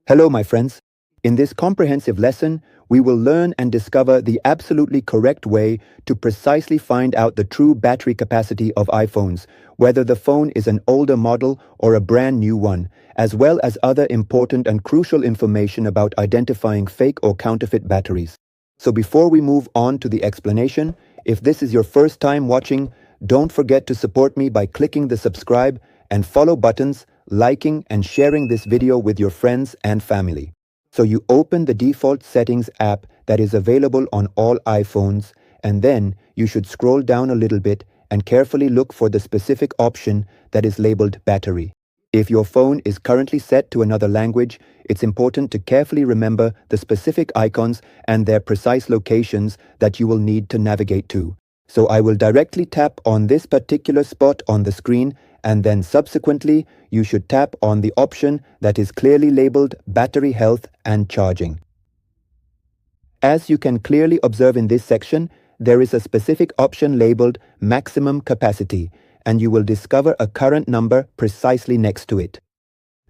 Hello, my friends. In this comprehensive lesson, we will learn and discover the absolutely correct way to precisely find out the true battery capacity of iPhones, whether the phone is an older model or a brand new one, as well as other important and crucial information about identifying fake or counterfeit batteries. So before we move on to the explanation, if this is your first time watching, don't forget to support me by clicking the subscribe and follow buttons, liking and sharing this video with your friends and family. So you open the default settings app that is available on all iPhones, and then you should scroll down a little bit and carefully look for the specific option that is labeled battery. If your phone is currently set to another language, it's important to carefully remember the specific icons and their precise locations that you will need to navigate to. So I will directly tap on this particular spot on the screen, and then subsequently you should tap on the option that is clearly labeled Battery Health and Charging. As you can clearly observe in this section, there is a specific option labeled Maximum Capacity, and you will discover a current number precisely next to it.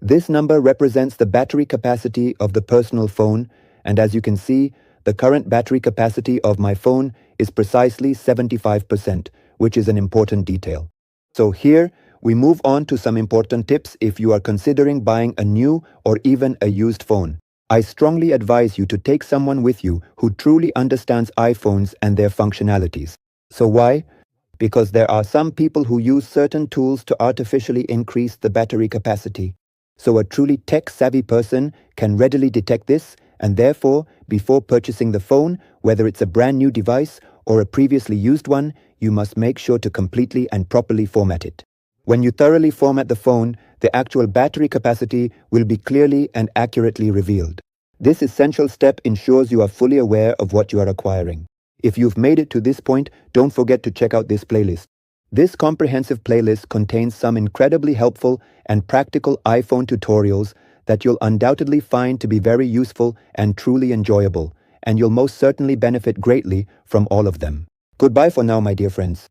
This number represents the battery capacity of the personal phone, and as you can see, the current battery capacity of my phone is precisely 75%, which is an important detail. So here, we move on to some important tips if you are considering buying a new or even a used phone. I strongly advise you to take someone with you who truly understands iPhones and their functionalities. So why? Because there are some people who use certain tools to artificially increase the battery capacity. So a truly tech-savvy person can readily detect this, and therefore, before purchasing the phone, whether it's a brand new device or a previously used one, you must make sure to completely and properly format it. When you thoroughly format the phone, the actual battery capacity will be clearly and accurately revealed. This essential step ensures you are fully aware of what you are acquiring. If you've made it to this point, don't forget to check out this playlist. This comprehensive playlist contains some incredibly helpful and practical iPhone tutorials that you'll undoubtedly find to be very useful and truly enjoyable, and you'll most certainly benefit greatly from all of them. Goodbye for now, my dear friends.